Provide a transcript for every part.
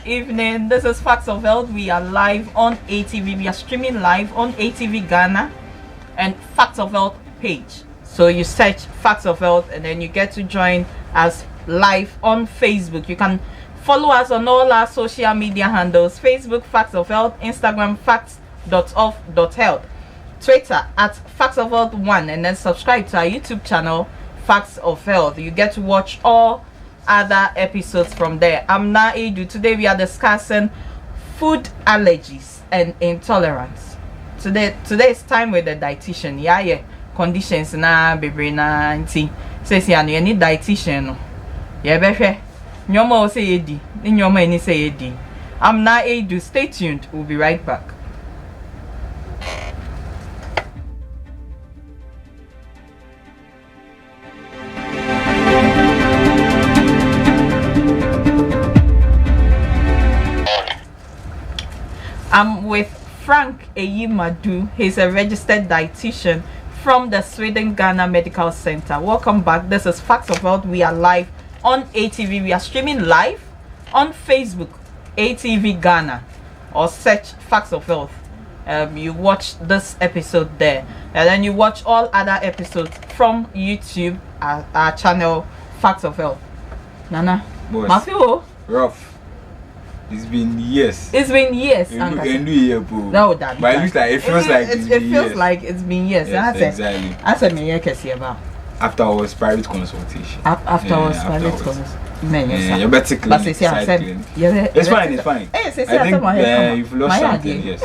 evening. This is Facts of Health. We are live on ATV. We are streaming live on ATV Ghana and Facts of Health page. So you search Facts of Health and then you get to join us live on Facebook. You can follow us on all our social media handles: Facebook Facts of Health, Instagram facts.of.health, Twitter at Facts of Health 1, and then subscribe to our YouTube channel Facts of Health. You get to watch all other episodes from there. I'm Na Edu. Today we are discussing food allergies and intolerance. Today is time with the dietitian. Yeah. Conditions na bebre na nti. Says you need dietitian no. Yeah, behwe. Nyoma say edi. Nyoma any say edi. I'm Na Edu. Stay tuned. We'll be right back. I'm with Frank Eyimadu. He's a registered dietitian from the Sweden Ghana Medical Center. Welcome back. This is Facts of Health. We are live on ATV. We are streaming live on Facebook, ATV Ghana, or search Facts of Health. You watch this episode there, and then you watch all other episodes from YouTube, our channel Facts of Health. Nana, Mafio, rough. It's been years. It's been years. No, that. But it looks like it feels like it's been years. It feels like it's been years. Yes, exactly. I said me about after our private consultation. After our private consultation. You're better clean. It's fine. It's fine. I think you've lost something. Yes,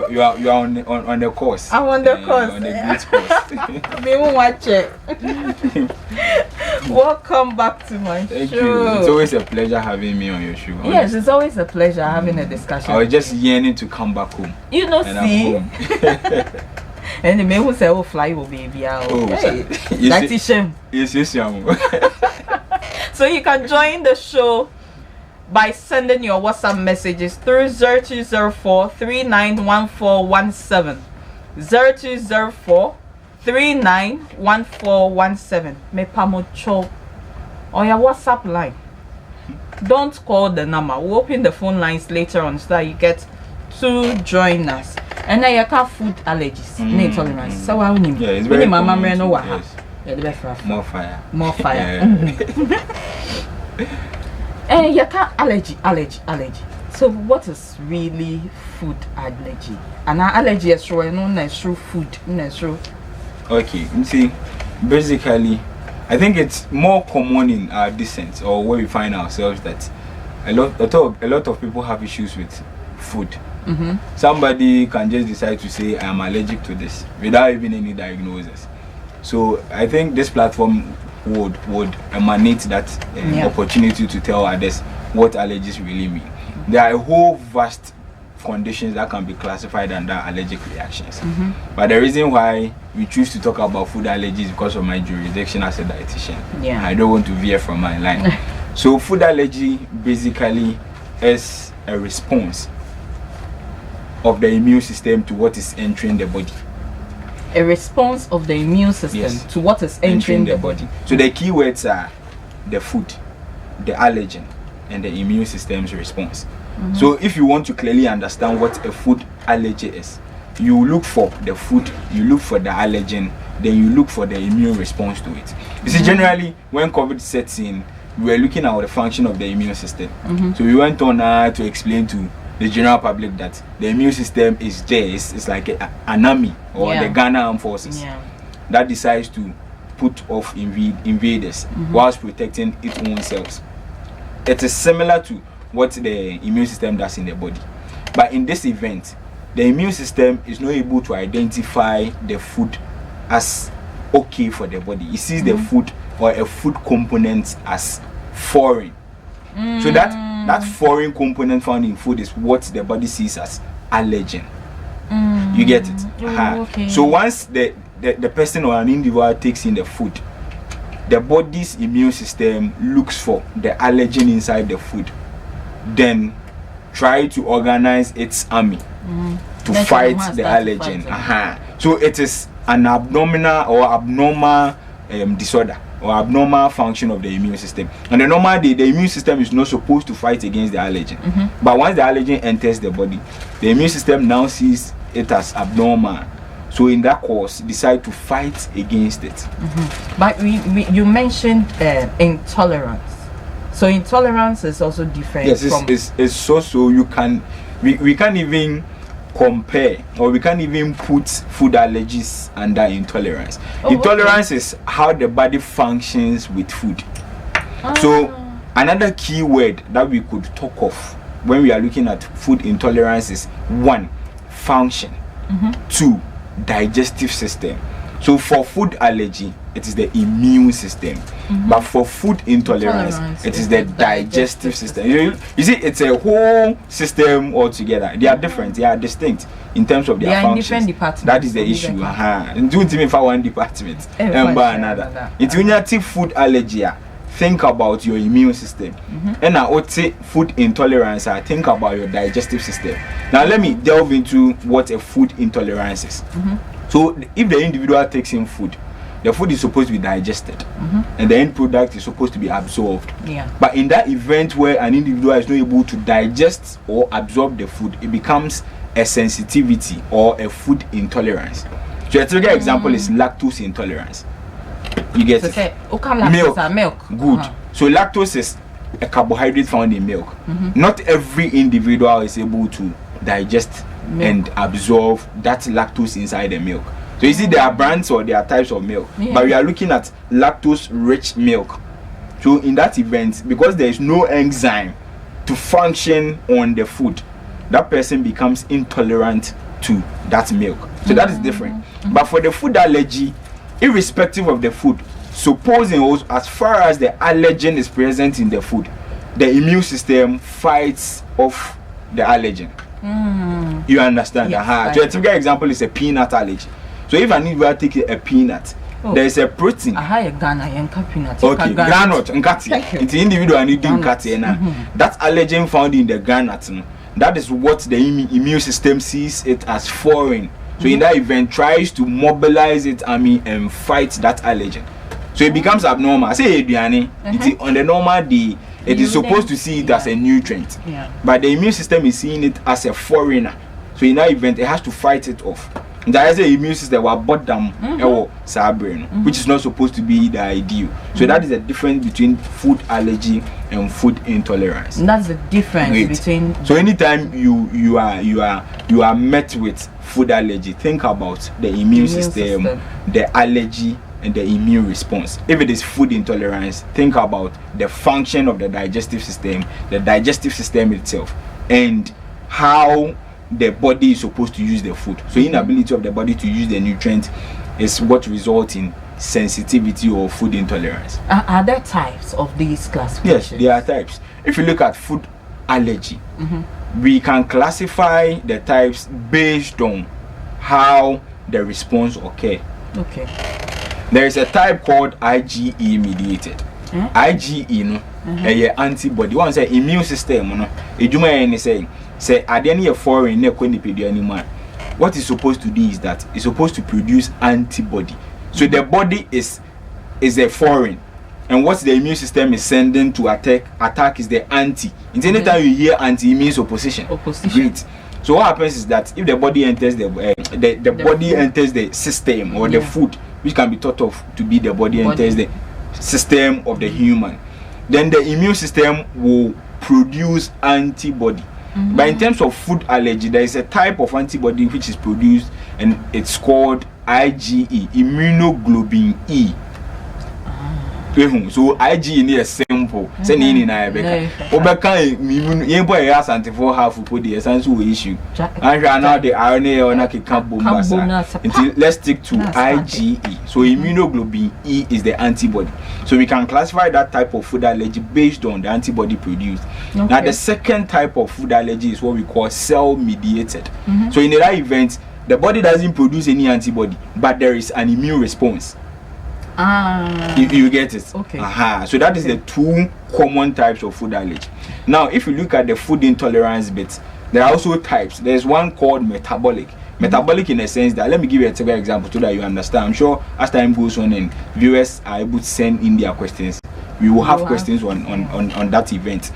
you are on the course. I'm on the course. On the great course. We won't watch it. Welcome back to my show. Thank you. It's always a pleasure having me on your show. Honestly. Yes, it's always a pleasure having a discussion. I was just yearning to come back home. You know, see. And the man who say, "Oh, fly, oh baby, oh." That is shame. Yes. So you can join the show by sending your WhatsApp messages through 0204 391417. 0204 391417. Me pamocho or your WhatsApp line. Don't call the number. We'll open the phone lines later on so that you get to join us. And then you have food allergies, intolerance. So I will it's very common. Yes. More fire. And you can't allergy. So what is really food allergy? And allergy is through food. Okay, you see, basically, I think it's more common in our descent or where we find ourselves that a lot of people have issues with food. Somebody can just decide to say I am allergic to this without even any diagnosis. So I think this platform would emanate that opportunity to tell others what allergies really mean. There are a whole vast conditions that can be classified under allergic reactions. But the reason why we choose to talk about food allergies because of my jurisdiction as a dietitian. I don't want to veer from my line. So food allergy basically is a response of the immune system to what is entering the body. A response of the immune system to what is entering the body. So the key words are the food, the allergen, and the immune system's response. So if you want to clearly understand what a food allergy is, you look for the food, you look for the allergen, then you look for the immune response to it. You see, generally when COVID sets in, we were looking at the function of the immune system. So we went on to explain to the general public that the immune system is there. It's like an army or the Ghana Armed Forces that decides to put off invaders whilst protecting its own cells. It is similar to what the immune system does in the body. But in this event, the immune system is not able to identify the food as okay for the body. It sees the food or a food component as foreign. So that foreign component found in food is what the body sees as allergen. You get it? Okay. So once the person or an individual takes in the food, the body's immune system looks for the allergen inside the food, then try to organize its army to fight the allergen. So it is an abnormal disorder or abnormal function of the immune system. And the normal day, the immune system is not supposed to fight against the allergen. But once the allergen enters the body, the immune system now sees it as abnormal. So in that course, decide to fight against it. But you mentioned intolerance. So intolerance is also different. Yes, it's so you can we can't even compare, or we can't even put food allergies under intolerance. Intolerance is how the body functions with food. So another key word that we could talk of when we are looking at food intolerance is 1, function, 2, digestive system. So for food allergy, it is the immune system, but for food intolerance, it is the digestive system. You see, it's a whole system altogether. They are different, they are distinct in terms of their functions. Different departments. That is the issue. Don't even for one department and by another. It's when you have food allergy, think about your immune system. And I would say food intolerance, I think about your digestive system. Now let me delve into what a food intolerance is. So if the individual takes in food, the food is supposed to be digested, and the end product is supposed to be absorbed. But in that event where an individual is not able to digest or absorb the food, it becomes a sensitivity or a food intolerance. So a typical example is lactose intolerance. You get it? Milk. Good. So lactose is a carbohydrate found in milk. Not every individual is able to digest and absorb that lactose inside the milk. So you see, there are brands or there are types of milk, but we are looking at lactose rich milk. So in that event, because there is no enzyme to function on the food, that person becomes intolerant to that milk. So that is different. But for the food allergy, irrespective of the food, supposing also, as far as the allergen is present in the food, the immune system fights off the allergen. You understand? Yes, So a typical example is a peanut allergy. So if an individual takes a peanut, there is a protein. Okay, granite. It's individual needing that allergen found in the granite. That is what the immune system sees it as foreign. So in that event, tries to mobilize it and fight that allergen. So it becomes abnormal. I say on the normal day, it is supposed to see it as a nutrient, but the immune system is seeing it as a foreigner. So in that event, it has to fight it off. There is an immune system that bought them which is not supposed to be the ideal. So that is the difference between food allergy and food intolerance. And that's the difference between. So anytime you are met with food allergy, think about the immune system, the allergy, and the immune response. If it is food intolerance, think about the function of the digestive system itself, and how the body is supposed to use the food. So inability of the body to use the nutrient is what results in sensitivity or food intolerance. Are there types of these classifications? Yes, there are types. If you look at food allergy, we can classify the types based on how the response occurs. Okay. There is a type called IgE mediated. IgE a antibody. One say immune system say a foreign what is supposed to do is that it's supposed to produce antibody. So the body is a foreign, and what the immune system is sending to attack is the anti. Anytime you hear anti, it means opposition. Great. So what happens is that if the body enters the body enters the system or the food, which can be thought of to be the body enters the system of the human, then the immune system will produce antibody. But in terms of food allergy, there is a type of antibody which is produced, and it's called IgE, immunoglobulin E. So IgE is simple. Say ni na ebeka. Obeka yembo ya santifo half for the essence issue. And now the RNA or na keka bomba. Let's stick to IgE. So immunoglobulin E is the antibody. So we can classify that type of food allergy based on the antibody produced. Now the second type of food allergy is what we call cell mediated. So in that event, the body doesn't produce any antibody, but there is an immune response. You get it? Okay. So that is the two common types of food allergy. Now, if you look at the food intolerance bit, there are also types. There's one called metabolic. Metabolic in a sense that, let me give you a typical example so that you understand. I'm sure as time goes on and viewers are able to send in their questions, we will have questions on that event.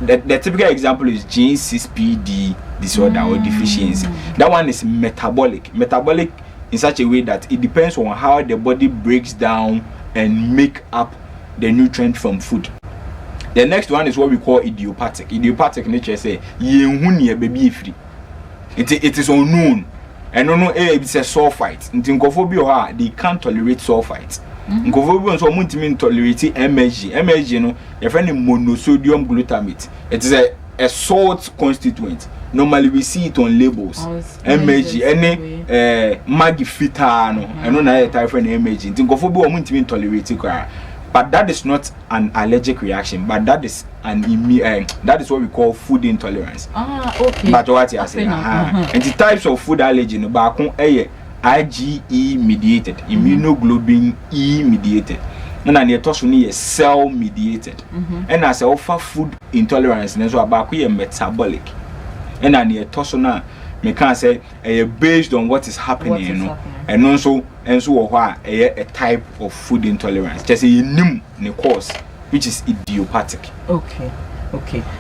The typical example is gene 6PD disorder or deficiency. That one is metabolic. Metabolic in such a way that it depends on how the body breaks down and make up the nutrient from food. The next one is what we call idiopathic. Idiopathic nature say baby free. It is unknown. And no it's a sulfite. They can't tolerate sulfites. So tolerate MSG. MSG, your friend monosodium glutamate. It is a salt constituent. Normally we see it on labels. MSG, any magifita, and no type of MSG. Tolerate. But that is not an allergic reaction, but that is that is what we call food intolerance. Okay. But what you say, and the types of food allergy, IgE mediated, immunoglobulin E mediated, and then the cell mediated, and as offer food intolerance, and so about metabolic, and then the me can say based on what is happening, and also a type of food intolerance. Just a name the cause, which is idiopathic. Okay.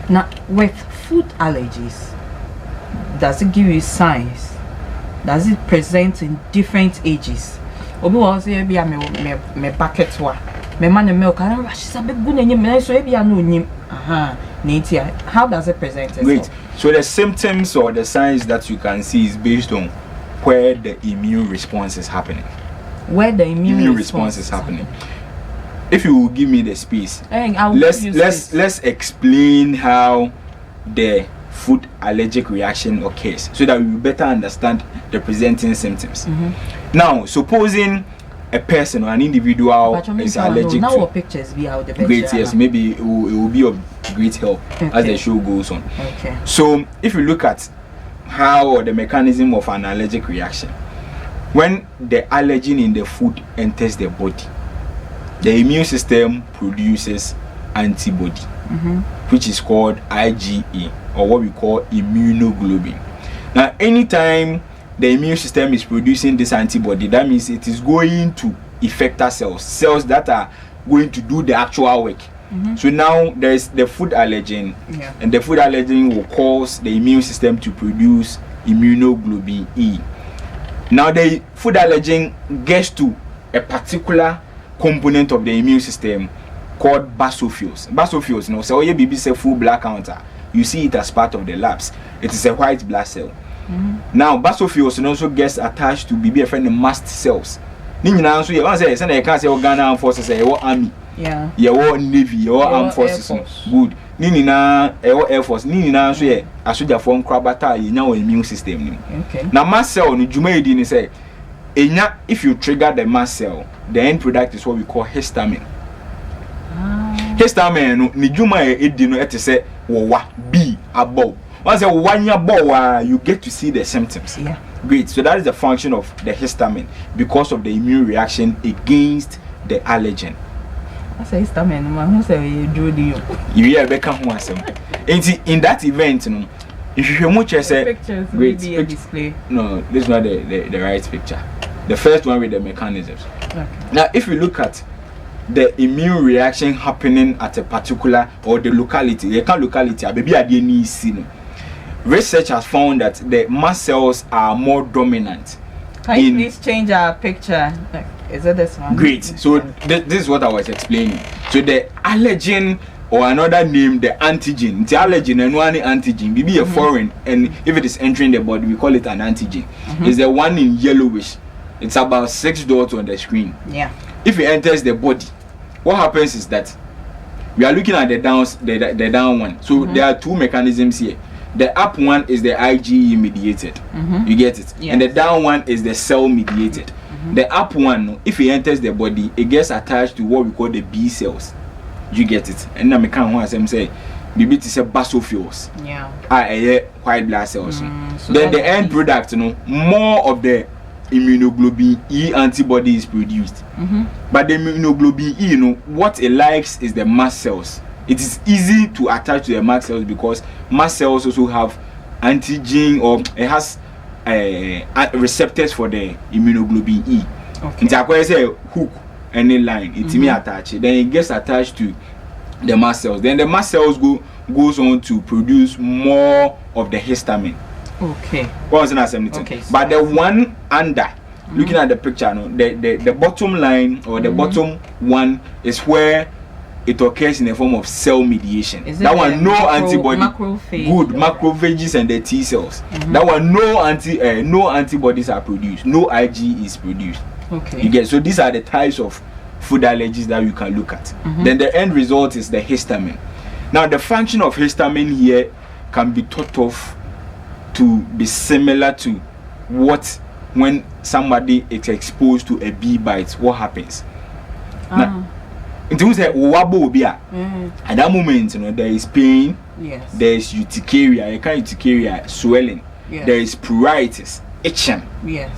Now with food allergies, does it give you signs? Does it present in different ages? Obi was say be me bucket wa. Me man the milk, I she's a bit good and so be no nim. How does it present itself? Great. So the symptoms or the signs that you can see is based on where the immune response is happening. Where the immune response is happening. If you will give me the space, let's explain how the food allergic reaction occurs so that we will better understand the presenting symptoms. Now, supposing a person or an individual is allergic now to pictures be out the great, yes, maybe it will be of great help as the show goes on. So if you look at how or the mechanism of an allergic reaction, when the allergen in the food enters the body, the immune system produces antibody, which is called IgE, or what we call immunoglobulin. Now anytime the immune system is producing this antibody, that means it is going to effector cells that are going to do the actual work. So now there is the food allergen, and the food allergen will cause the immune system to produce immunoglobulin E. Now the food allergen gets to a particular component of the immune system called basophils. Basophils, so your baby say full black counter, you see it as part of the labs. It is a white blood cell. Now basophils also gets attached to baby friend the mast cells. Nina so you say you can't say Ghana Armed Forces, army. Your navy, your armed forces. Good. Nina Air Force, Nina so ye asoja form crabata in your immune system. Now mast cell ni juma edin say if you trigger the mast cell, the end product is what we call histamine. Histamine ni juma edin et say B above. Once a 1 year bow, you get to see the symptoms. Great. So that is the function of the histamine because of the immune reaction against the allergen. I say histamine, man. Who say you do the you hear Becca who has some. In that event, if you much say great display. No, this is not the right picture. The first one with the mechanisms. Now, if you look at the immune reaction happening at a particular or the locality, baby at the research has found that the mast cells are more dominant. Can you please change our picture? Is it this one? Great. So this is what I was explaining. So the allergen, or another name, the antigen. The allergen and one antigen, maybe a foreign, and if it is entering the body, we call it an antigen. It's the one in yellowish. It's about 6 dots on the screen. If it enters the body, what happens is that we are looking at the down one. So there are two mechanisms here. The up one is the IgE mediated. You get it? And the down one is the cell mediated. The up one, if it enters the body, it gets attached to what we call the B cells. You get it? And now I can't say maybe it's a basophils. White blood cells. So then the end product, more of the immunoglobulin E antibody is produced. But the immunoglobulin E, what it likes is the mast cells. It is easy to attach to the mast cells because mast cells also have antigen, or it has receptors for the immunoglobulin E. Okay. It's a say hook any line. It's me attached. Then it gets attached to the mast cells. Then the mast cells goes on to produce more of the histamine. Okay. Okay. But the one under, looking at the picture, no, the bottom line or the bottom one is where it occurs in the form of cell mediation. That one no antibody. Good macrophages and the T cells. That one no antibodies are produced. No IG is produced. Okay. You get, so these are the types of food allergies that you can look at. Then the end result is the histamine. Now the function of histamine here can be thought of to be similar to what when somebody is exposed to a bee bite, what happens? Now, in terms of at that moment, you know, there is pain, yes, there is urticaria, urticaria, swelling, yes, there is pruritus, itching. Yes.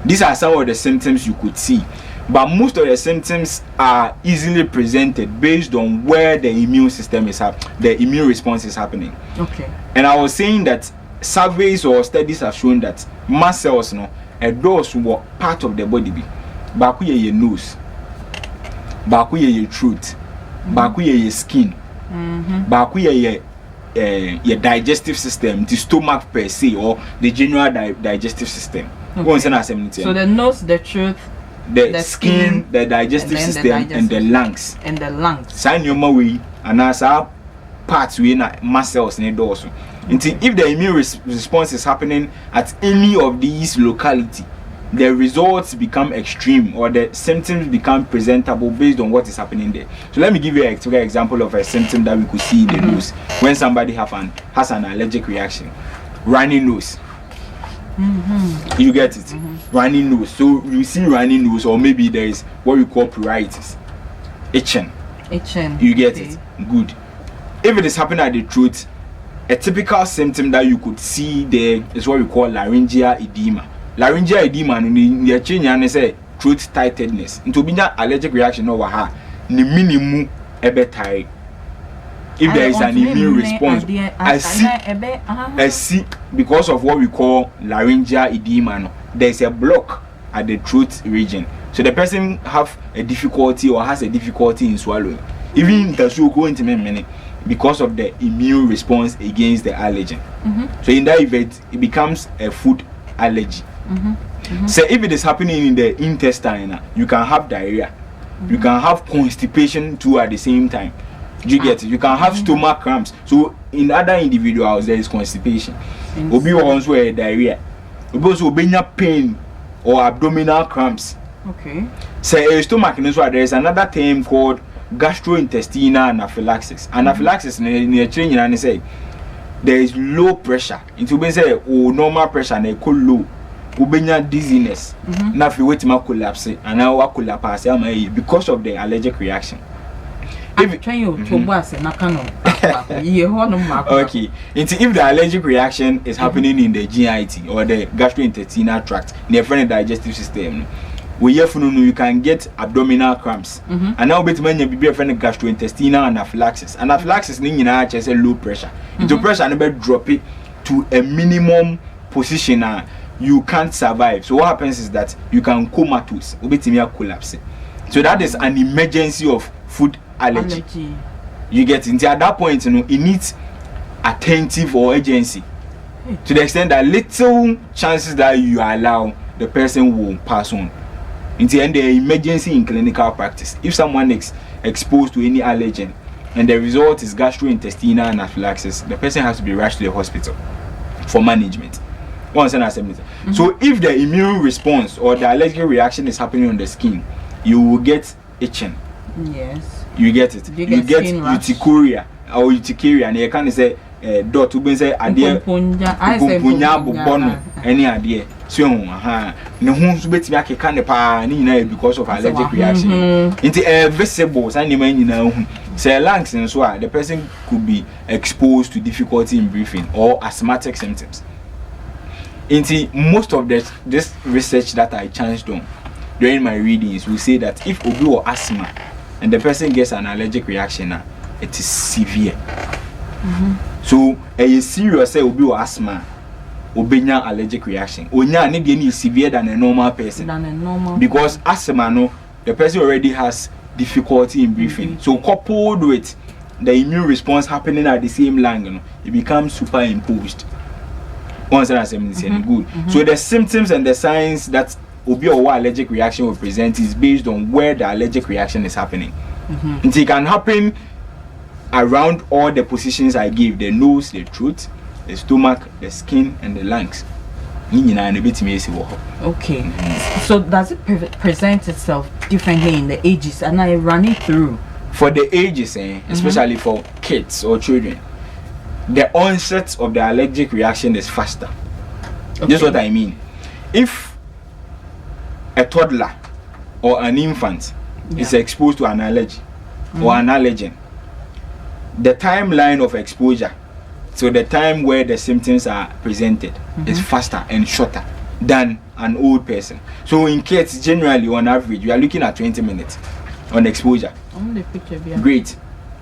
These are some of the symptoms you could see, but most of the symptoms are easily presented based on where the immune system is the immune response is happening. Okay. And I was saying that surveys or studies have shown that mast cells, no, those were part of the body be. Baku ye your nose, baku ye your throat, baku ye your skin, baku ye your digestive system, the stomach per se, or the general digestive system. Okay. So the nose, the throat, the skin, the digestive system, and the lungs. And the lungs. Sign your way, and as our parts we na mast cells in the also. Until if the immune response is happening at any of these locality, the results become extreme or the symptoms become presentable based on what is happening there. So let me give you an example of a symptom that we could see in the nose when somebody has an allergic reaction. Runny nose. You get it? Runny nose. So you see runny nose, or maybe there is what we call pruritus. Itching. You get it? Good. If it is happening at the throat, a typical symptom that you could see there is what we call laryngeal edema. Laryngeal edema in the change say throat tightness. Into being allergic reaction over her, the minimum ebe. If there is an immune response, I see because of what we call laryngeal edema, there is a block at the throat region. So the person have a difficulty or has a difficulty in swallowing. Even the so go into minute because of the immune response against the allergen. So in that event, it becomes a food allergy. So if it is happening in the intestine, you can have diarrhea. You can have constipation too at the same time. You get it? You can have stomach cramps. So in other individuals, there is constipation. Obi also a diarrhea. Obi also pain or abdominal cramps. Okay. So a stomach, there is another term called gastrointestinal anaphylaxis. Anaphylaxis near change and say there is low pressure. It will be say normal pressure and a low. Ubenya dizziness. Now if you wait to collapse and now collapse because of the allergic reaction. If okay, if the allergic reaction is happening in the GIT or the gastrointestinal tract, near the digestive system, you can get abdominal cramps. And now bit many be a friend gastrointestinal anaphylaxis. Anaphylaxis means a low pressure. Into pressure and drop it to a minimum position. You can't survive. So what happens is that you can comatose, collapse. So that is an emergency of food allergy. You get into at that point, it needs attentive or urgency to the extent that little chances that you allow the person will pass on. In the end, the emergency in clinical practice, if someone is exposed to any allergen and the result is gastrointestinal anaphylaxis, the person has to be rushed to the hospital for management. So if the immune response or the allergic reaction is happening on the skin, you will get itching. Yes. You get it. You get urticaria or urticaria, and you can say dot to say idea any idea. So no one's bet me can because of allergic reaction. Into a visible say lungs and so the person could be exposed to difficulty in breathing or asthmatic symptoms. Into most of this research that I chanced on during my readings will say that if obi or asthma and the person gets an allergic reaction, it is severe. So a serious say obi or asthma obenya allergic reaction. Onya ne dey is severe than a normal person. Because asthma no, the person already has difficulty in breathing. So coupled with the immune response happening at the same lung, you know, it becomes superimposed. Once I say good. So the symptoms and the signs that obi or allergic reaction will present is based on where the allergic reaction is happening. It can happen around all the positions I gave: the nose, the throat, the stomach, the skin, and the lungs. Okay. So does it present itself differently in the ages? And I run it through. For the ages, especially for kids or children, the onset of the allergic reaction is faster. Okay. This is what I mean. If a toddler or an infant is exposed to an allergy or an allergen, the timeline of exposure, so the time where the symptoms are presented, is faster and shorter than an old person. So in kids, generally on average, we are looking at 20 minutes on exposure. Great.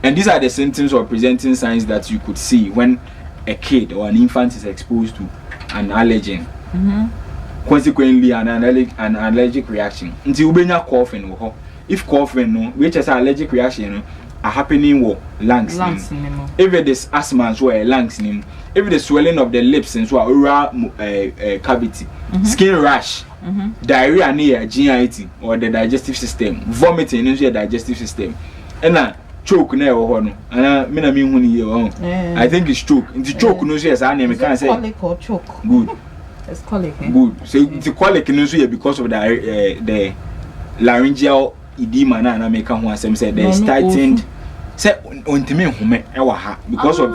And these are the symptoms or presenting signs that you could see when a kid or an infant is exposed to an allergen. Consequently, an allergic reaction. Until ubenya coughing, if coughing, no, which is an allergic reaction, are happening with lungs. If it is asthma, so lungs. If it is swelling of the lips, and so oral cavity, skin rash, diarrhea near GIT or the digestive system, vomiting into your digestive system, and choke never one. I think it's choke. It's choke. No, yes, I can't say colic or choke. Good. It's colic. Good. So it's colic because of the laryngeal edema. Na make one say there is tightened. Say ontime home ewa ha because of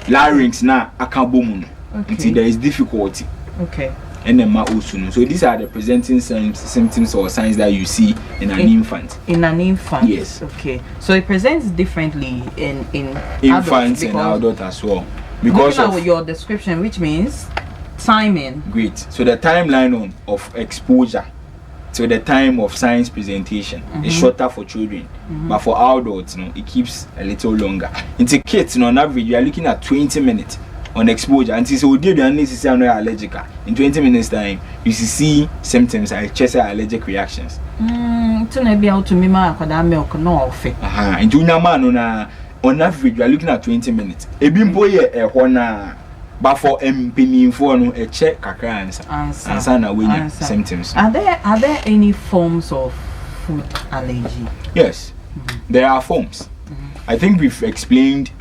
larynx na akabomu. Okay. There is difficulty. Okay. And then also. So these are the presenting symptoms or signs that you see in an infant. In an infant. Yes. Okay. So it presents differently in infants and adults as well. Because of your description, which means timing. Great. So the timeline of exposure to the time of signs presentation is shorter for children, but for adults, it keeps a little longer. In the kids, on average, you are looking at 20 minutes on exposure. And so we did allergic. In 20 minutes time, you see symptoms like chest allergic reactions. To be able to milk no on average, you are looking at 20 minutes. But for MP a check answer symptoms. Are there any forms of food allergy? Yes, there are forms. I think we've explained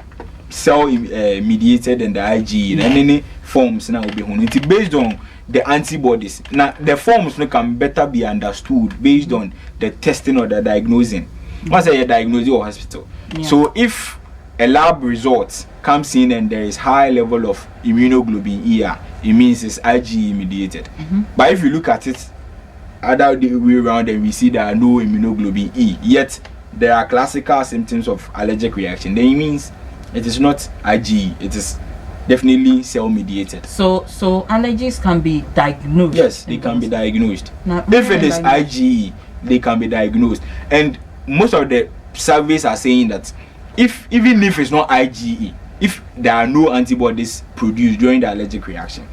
cell mediated and the IgE, and any forms now will be based on the antibodies. Now the forms can better be understood based on the testing or the diagnosing. Once you diagnose your hospital. So if a lab result comes in and there is high level of immunoglobulin E, it means it's IgE mediated. But if you look at it other way around and we see there are no immunoglobulin E, yet there are classical symptoms of allergic reaction, then it means it is not IgE, it is definitely cell mediated. So allergies can be diagnosed. Yes, they can be diagnosed. Now, if it is IgE, they can be diagnosed. And most of the surveys are saying that even if it's not IgE, if there are no antibodies produced during the allergic reaction,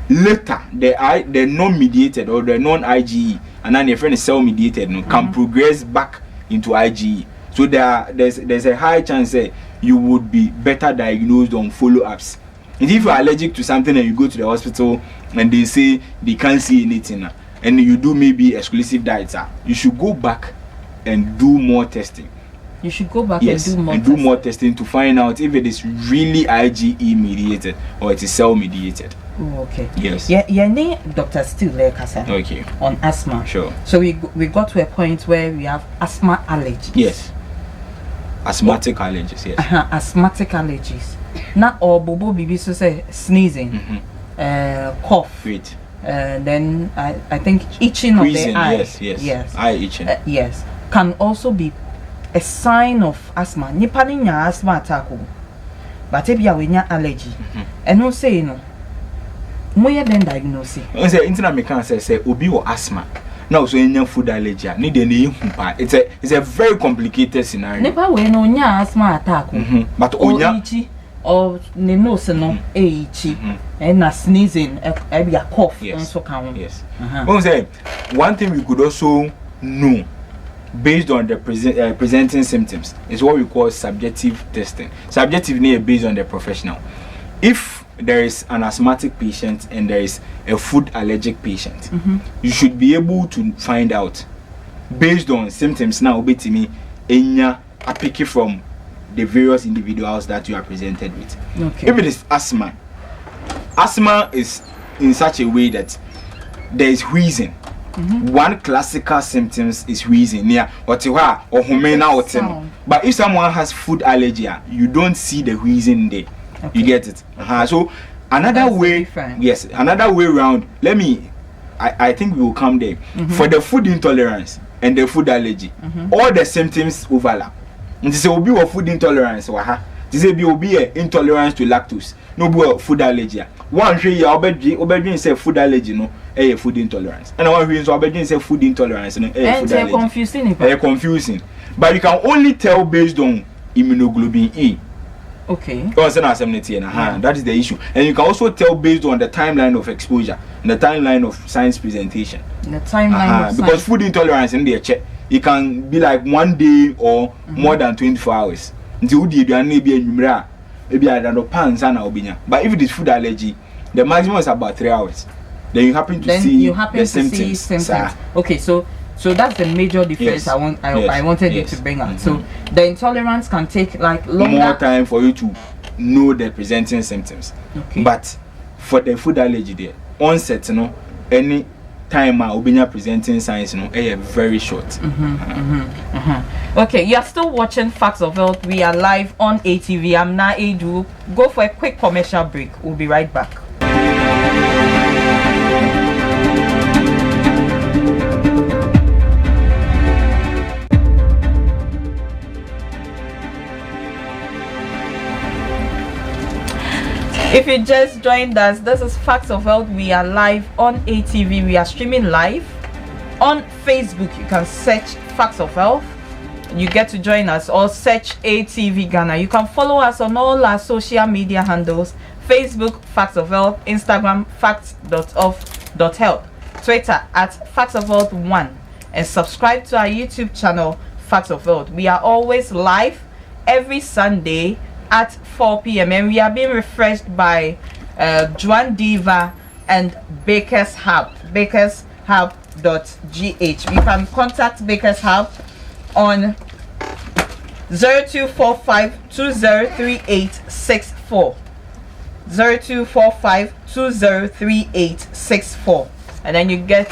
later the non-mediated or the non-IgE and then your friend is cell-mediated can progress back into IgE. So there's a high chance that you would be better diagnosed on follow-ups. And if you're allergic to something and you go to the hospital and they say they can't see anything, and you do maybe exclusive diets, you should go back and do more testing. You should go back and do more testing to find out if it is really IgE mediated or it is cell mediated. Oh, okay. Yes. Yeah, Dr. Still okay. On asthma. Sure. So we got to a point where we have asthma allergies. Yes. Asthmatic allergies, yes. Asthmatic allergies. Not all bobo baby so say sneezing, cough. Great. Then I think itching of the eye. Yes. Eye itching. Yes. Can also be a sign of asthma. Nipani nya asthma attack. But if you have allergy, and no say no. Moya then diagnose. I say internet mechanics say obi or asthma. Now so any food allergy. Need any humpa. It's a very complicated scenario. Nepa we no nya asthma attack. But onya or ne nose no itchy and na sneezing be a cough Yes. also can. Yes. One thing we could also know based on the presenting symptoms is what we call subjective testing. Subjective is based on the professional. If there is an asthmatic patient and there is a food allergic patient, you should be able to find out based on symptoms now me enya apiki from the various individuals that you are presented with. Okay. If it is asthma is in such a way that there is wheezing. One classical symptoms is wheezing near or humena or but if someone has food allergy, you don't see the wheezing there. Okay. You get it. So another way, yes, another way around. I think we will come there. For the food intolerance and the food allergy, all the symptoms overlap. And this will be a food intolerance. This will be a intolerance to lactose. No be food allergy. One thing you say food allergy, no, a food intolerance. And one thing so say food intolerance, no, a food allergy. Confusing. Confusing. But you can only tell based on immunoglobulin E. Okay. That is the issue. And you can also tell based on the timeline of exposure and the timeline of science presentation. The timeline of because food intolerance in there check, it can be like 1 day or more than 24 hours. Until you maybe I don't know pants and obinya. But if it is food allergy, the maximum is about 3 hours. Then you happen to see the symptoms. Okay, so that's the major difference. Yes. I wanted you to bring out. So the intolerance can take like more time for you to know the presenting symptoms. Okay. But for the food allergy, there onset, any time obinya presenting signs, very short. Okay, you are still watching Facts of Health. We are live on ATV. I'm Na Edu. Go for a quick commercial break. We'll be right back. If you just joined us, this is Facts of Health. We are live on ATV. We are streaming live on Facebook. You can search Facts of Health. You get to join us or search ATV Ghana. You can follow us on all our social media handles: Facebook Facts of Health, Instagram facts.of.health, Twitter at Facts of Health 1, and subscribe to our YouTube channel Facts of Health. We are always live every Sunday at 4 p.m. and we are being refreshed by Joan Diva and Baker's Hub, bakershub.gh. You can contact Baker's Hub on 0245203864, 0245203864, and then you get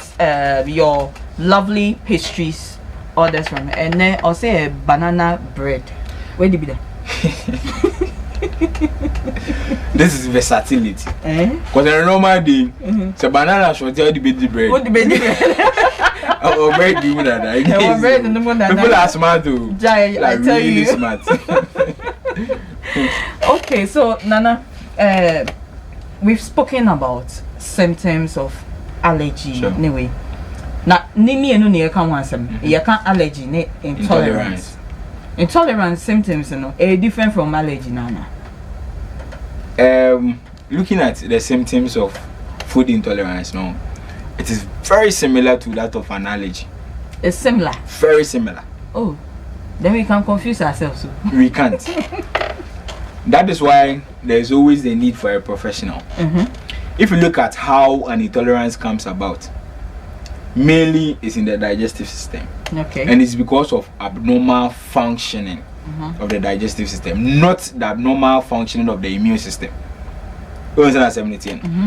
your lovely pastries orders from it. And then I'll say a banana bread. Where did you be there? This is versatility. Because a normal day, it's a banana short the baby bread. What the baby bread? Oh, bread, you know that. People are smart too. I tell really you. Smart. Okay, so Nana, we've spoken about symptoms of allergy. Sure. Anyway, now nimi enu ne yeka wansem. Yeka allergy ne intolerance. Intolerance symptoms, different from allergy, Nana. Looking at the symptoms of food intolerance, it is very similar to that of an allergy. It's similar. Very similar. Oh, then we can confuse ourselves. We can't. That is why there is always the need for a professional. If you look at how an intolerance comes about, mainly it's in the digestive system. Okay. And it's because of abnormal functioning of the digestive system, not the abnormal functioning of the immune system.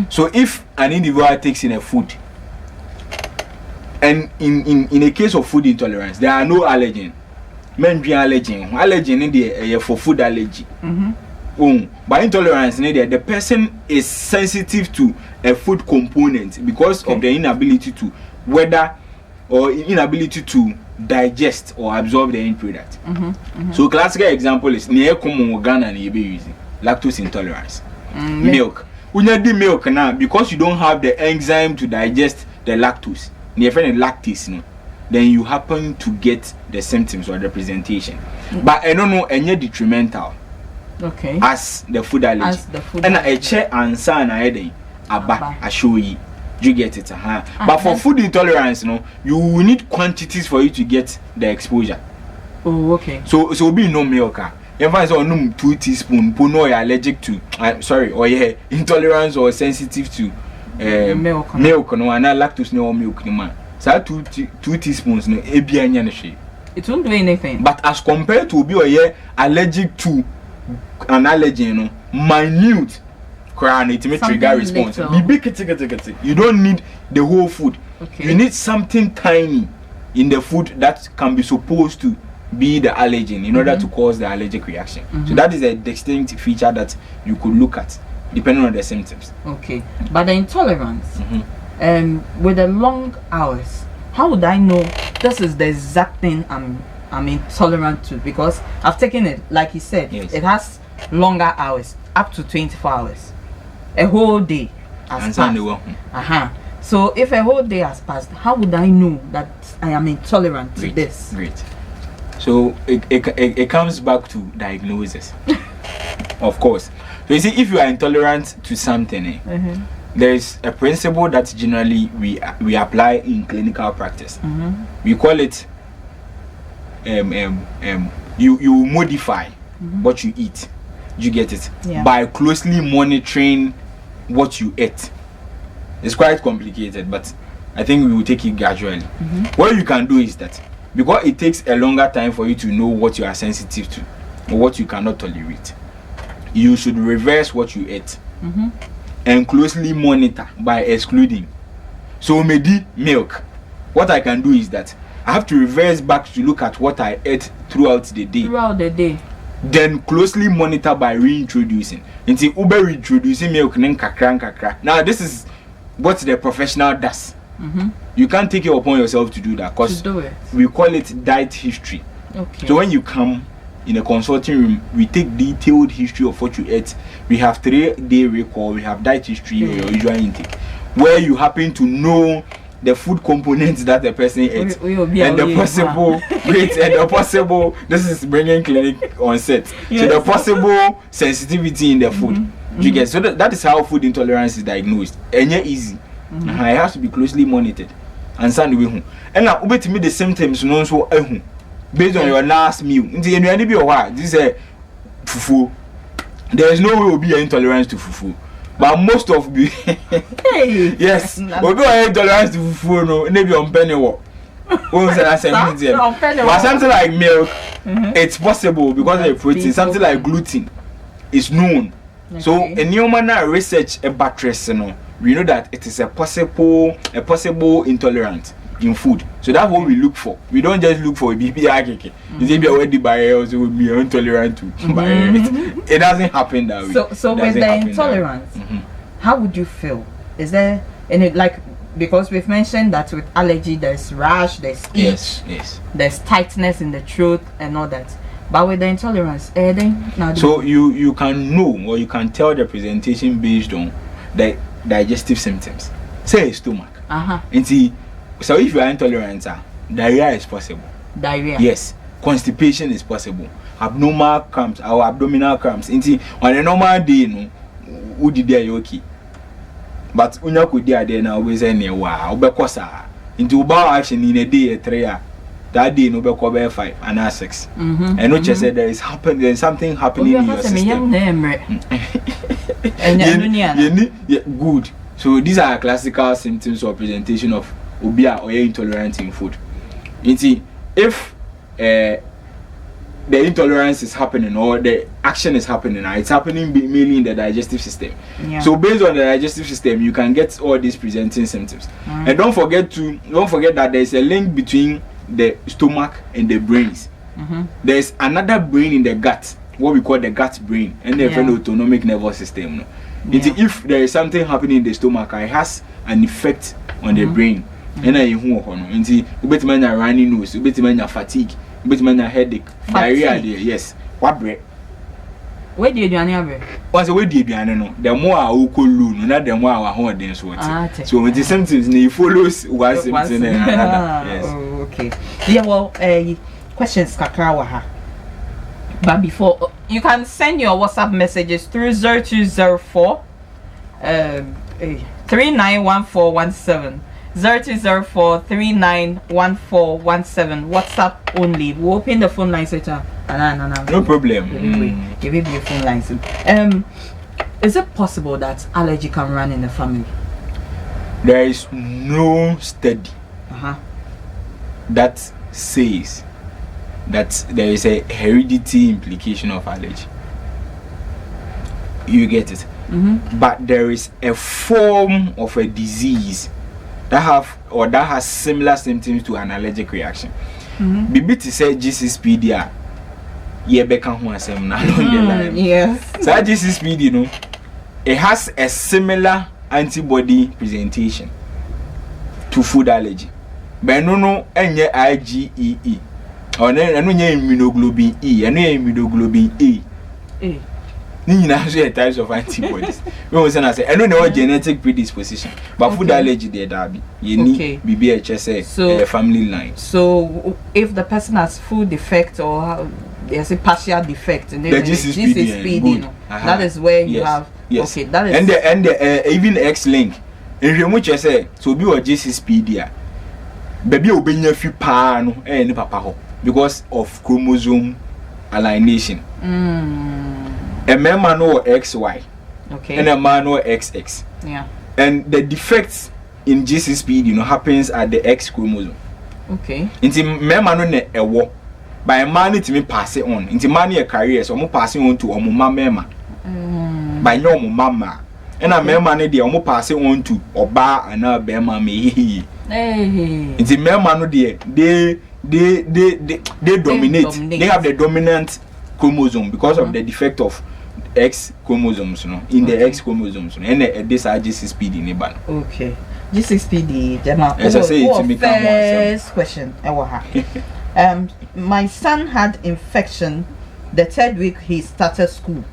So if an individual takes in a food, and in a case of food intolerance, there are no allergen. Men drink allergen in the for food allergy. By intolerance, the person is sensitive to a food component because of the inability to inability to digest or absorb the end product. So classical example is near common organ and you be using lactose intolerance. Milk. When you do milk now, because you don't have the enzyme to digest the lactose, near lactase, then you happen to get the symptoms or the presentation. But I don't know any detrimental. Okay. As the food allergy. As the food And allergy. a chair and son aba I show you. You get it, but for then, food intolerance, you will need quantities for you to get the exposure. Oh, okay. So be no milk. If I say 2 teaspoons, no you're allergic to, or yeah, intolerance or sensitive to milk no, and lactose no milk no man. So 2 teaspoons no, it won't do anything. But as compared to be allergic to an allergen, minute. It may trigger response. You don't need the whole food. Okay. You need something tiny in the food that can be supposed to be the allergen in order to cause the allergic reaction. So that is a distinct feature that you could look at depending on the symptoms. Okay, but the intolerance, with the long hours, how would I know this is the exact thing I'm intolerant to? Because I've taken it, like you said, it has longer hours, up to 24 hours. A whole day has passed. So if a whole day has passed, how would I know that I am intolerant to this? Great. So it comes back to diagnosis. Of course. So you see, if you are intolerant to something, there is a principle that generally we apply in clinical practice. We call it you modify what you eat. You get it? By closely monitoring what you eat. It's quite complicated, but I think we will take it gradually. What you can do is that, because it takes a longer time for you to know what you are sensitive to or what you cannot tolerate, you should reverse what you eat and closely monitor by excluding. So maybe milk, what I can do is that I have to reverse back to look at what I ate throughout the day. Then closely monitor by reintroducing. Until Uber reintroducing milk kakra. Now this is what the professional does. You can't take it upon yourself to do that, because we call it diet history. Okay. So when you come in a consulting room, we take detailed history of what you ate. We have 3-day recall, we have diet history or your usual intake, where you happen to know the food components that the person ate and the possible and the possible, this is bringing clinic on set. So the possible sensitivity in the food. You get, so that is how food intolerance is diagnosed. And yet easy. It has to be closely monitored. And now ubet me the symptoms no so based on your last meal. This is fufu. There is no way will be an intolerance to fufu. But most of the yes, we be intolerance to fufu no, maybe on penny walk. But something like milk, it's possible because of protein. Something like gluten is known. So in human research about stress, we know that it is a possible intolerance in food. So that's what we look for. We don't just look for a BPI. If you're already barriers, will be intolerant to barriers. It doesn't happen that way. So with the intolerance, how would you feel? Is there any, like, because we've mentioned that with allergy there's rash, there's itch, there's tightness in the throat and all that. But with the intolerance, so you can know, or you can tell the presentation based on the digestive symptoms. Say stomach. And see, so if you are intolerant, diarrhea is possible. Diarrhea. Yes. Constipation is possible. Abnormal cramps or abdominal cramps. And see, on a normal day, who did they okay? But when you could there now, always any wow, because into bar action in a day, 3 hours. That day no be cover 5 and 6. And not just said there's something happening in your system. Good. So these are classical symptoms or presentation of obia or intolerant in food. You see, if the intolerance is happening or the action is happening, it's happening mainly in the digestive system. So based on the digestive system, you can get all these presenting symptoms. And don't forget that there's a link between the stomach and the brains. There's another brain in the gut, what we call the gut brain, and the autonomic nervous system. If there is something happening in the stomach, it has an effect on the brain. And then you running nose, fatigue, headache, diarrhea. Yes, what bread? Where do you do any? Once away, the more I will call not the more our home dance. So with the symptoms, it follows one symptom and another. Yes. Okay. Yeah, well, questions kakrawaha. But before you can send your WhatsApp messages through 0204 391417. 0204 391417. WhatsApp only. We'll open the phone lines later. No problem. Give it your phone lines. Is it possible that allergy can run in the family? There is no study that says that there is a heredity implication of allergy. You get it? But there is a form of a disease that has similar symptoms to an allergic reaction. Bibi to say GCSPD yebeka ho asem na along the line. Yes. So GCSPD, it has a similar antibody presentation to food allergy. But no enye IgE. Or no immunoglobulin E, and immunoglobulin A. Ni na so types of antibodies. We was say I don't know genetic predisposition, but food allergy there that be. You need BBHS family line. So if the person has food defect or there's a partial defect, and then this is speed, that is where you have. Yes. Okay, that is. And the even X-link. In remote you say so be or GCSPD. Baby obenya fi pa no ni papa ho because of chromosome alienation. A man no XY. Okay. And a man no XX. Yeah. And the defects in GCSPD happens at the X chromosome. Okay. Inti man no ne ewo. By a man it me pass it on. Inti man your career so mo passing on to omo mama. By no mama. And a man ne dey omo pass it on to oba and a bema me. Inti man no dey they dominate. They have the dominant chromosome because of the defect of X chromosomes, in the X chromosomes, and this are GCSPD neighbor. Okay, GCSPD. As I say, it's me first question. My son had infection the 3rd week he started school.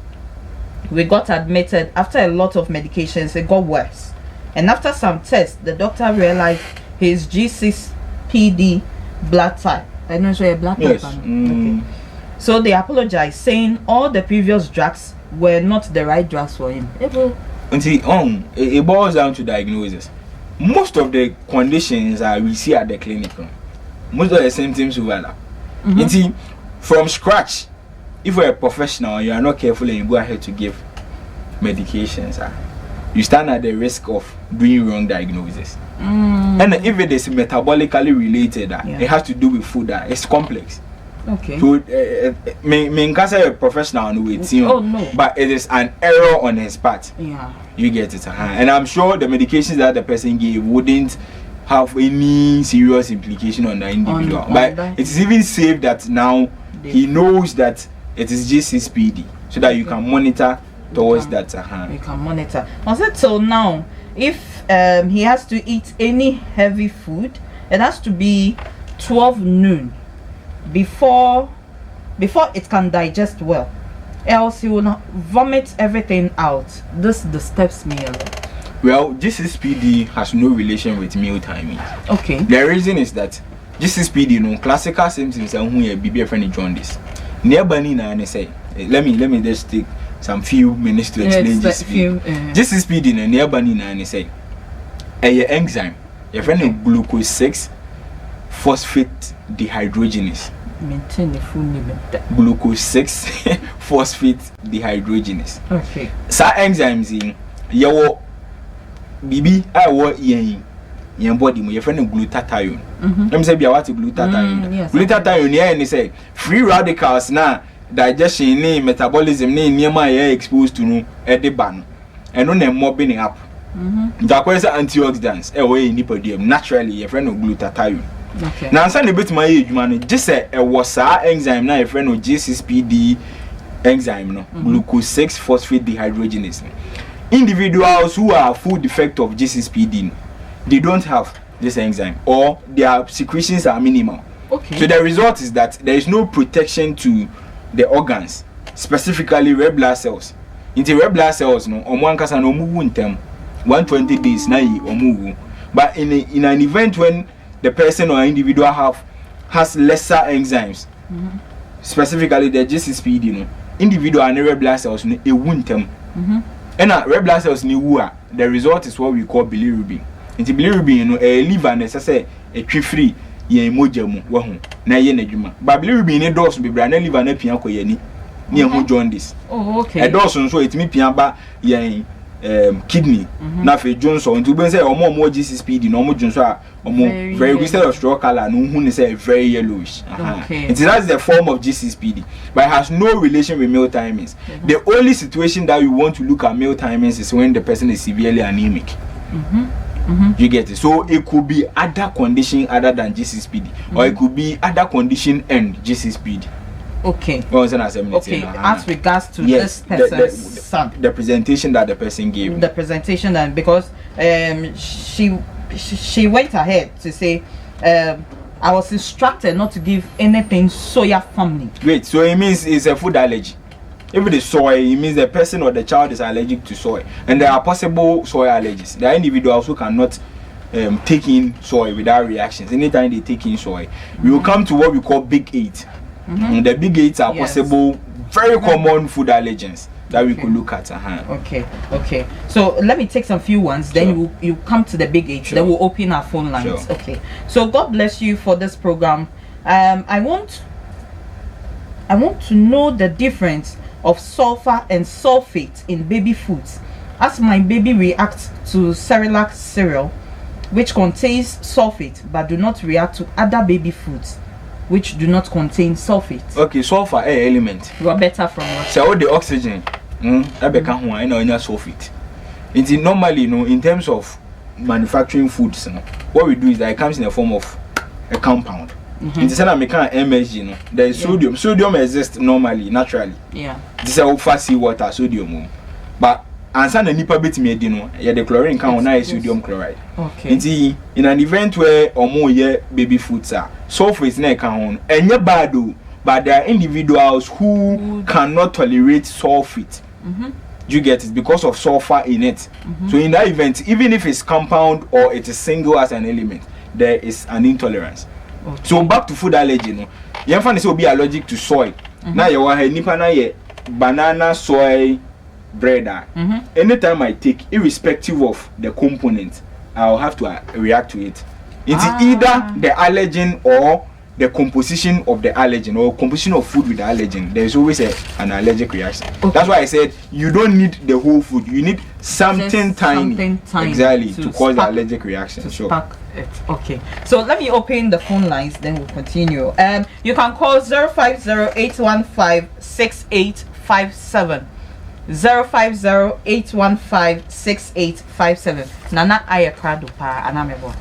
We got admitted. After a lot of medications, it got worse, and after some tests, the doctor realized his G6PD blood type. I know so a blood type. Okay. So they apologized, saying all the previous drugs were not the right drugs for him. It boils down to diagnosis. Most of the conditions we see at the clinic, most of the symptoms overlap. From scratch, if you're a professional, you are not careful and you go ahead to give medications, you stand at the risk of doing wrong diagnosis. And if it is metabolically related, it has to do with food. It's complex. Okay. So, me say a professional no way. Oh no. But it is an error on his part. Yeah. You get it, and I'm sure the medications that the person gave wouldn't have any serious implication on the individual. But it is even safe that now he knows that it is GCSPD, so that you can monitor towards that. You can monitor. Was it so now? If he has to eat any heavy food, it has to be 12 noon. Before it can digest well, else he will not vomit everything out. This disturbs me a lot. Well, GCSPD has no relation with meal timing. Okay. The reason is that GCSPD, classical symptoms are who be friend jaundice. Nearby na say, let me just take some few minutes to explain GCSPD. GCSPD nearby na say, a enzyme, your friend glucose 6 phosphate dehydrogenase. Maintain the full name. Glucose 6 phosphate dehydrogenase. Okay. So enzymes in your BB I want yen body your friend glutathione. Let me say be what glutathione. Yes, Glutathione here and say free radicals now digestion ni metabolism ni nearby exposed to no at the ban and on them mobbing up. That was antioxidants away in nipodium naturally your friend of glutathione. Okay. Now, I'm a bit my age, man. Just say a was our enzyme now, a friend of GCSPD enzyme, glucose 6 phosphate dehydrogenase. Individuals who are full defect of GCSPD, they don't have this enzyme, or their secretions are minimal. Okay. So the result is that there is no protection to the organs, specifically red blood cells. Into red blood cells, no, on one case, no move in them 120 days, now or move. But in an event when the person or individual has lesser enzymes, specifically the GCSPD, individual and red blood cells no ewuntem. And red blood cells ni wu a, the result is what we call bilirubin. Inti bilirubin no liver na say a twi free ye moja mu wa hu na ye na dwuma. But bilirubin ni dose be bra na liver na pia ko ye ni hu jaundice. Oh, okay. A dose nso etimi pia ba ye kidney na fe Johnson nti be say omo GCSPD no omo Johnson a omo very good instead of straw color no hu ni say very yellowish. Okay. It that's the form of GCSPD, but it has no relation with meal timings. The only situation that we want to look at meal timings is when the person is severely anemic. You get it? So it could be other condition other than GCSPD, or it could be other condition and GCSPD. Okay. Okay. As regards to this person's son, the presentation that the person gave. The presentation, and because she went ahead to say, I was instructed not to give anything soya family. Great. So it means it's a food allergy. If it is soy, it means the person or the child is allergic to soy, and there are possible soy allergies. There are individuals who cannot take in soy without reactions. Anytime they take in soy, we will come to what we call big 8. And the big 8s are possible, very common food allergens that we could look at. Okay. So let me take some few ones. Then you come to the big 8. Then we'll open our phone lines. Okay. So God bless you for this program. I want to know the difference of sulfur and sulfate in baby foods, as my baby reacts to Cerelac cereal, which contains sulfate, but do not react to other baby foods which do not contain sulfate. Okay, sulfur element. Roberta from what? So the oxygen, that become one and sulfate. It's normally, in terms of manufacturing foods, what we do is that it comes in the form of a compound. In the center, make an MSG. There is sodium. Sodium exists normally, naturally. Yeah. This is how sea water, sodium. But answer the nipa bit me the chlorine can na sodium chloride. Okay. In an event where baby foods are sulfate na can enye bad o, but there are individuals who cannot tolerate sulfate. You get it because of sulfur in it. So in that event, even if it's compound or it is single as an element, there is an intolerance. So back to food allergy, you find say be allergic to soy. Now you want nipa na ye banana, soy, bread. Anytime I take, irrespective of the component, I'll have to react to it. It's either the allergen or the composition of the allergen, or composition of food with the allergen. There's always an allergic reaction. That's why I said you don't need the whole food. You need something tiny exactly to cause the allergic reaction. Okay, so let me open the phone lines, then we'll continue. You can call 050-815-6857. 050-815-6857. Nana Ayakrado pa anamebo.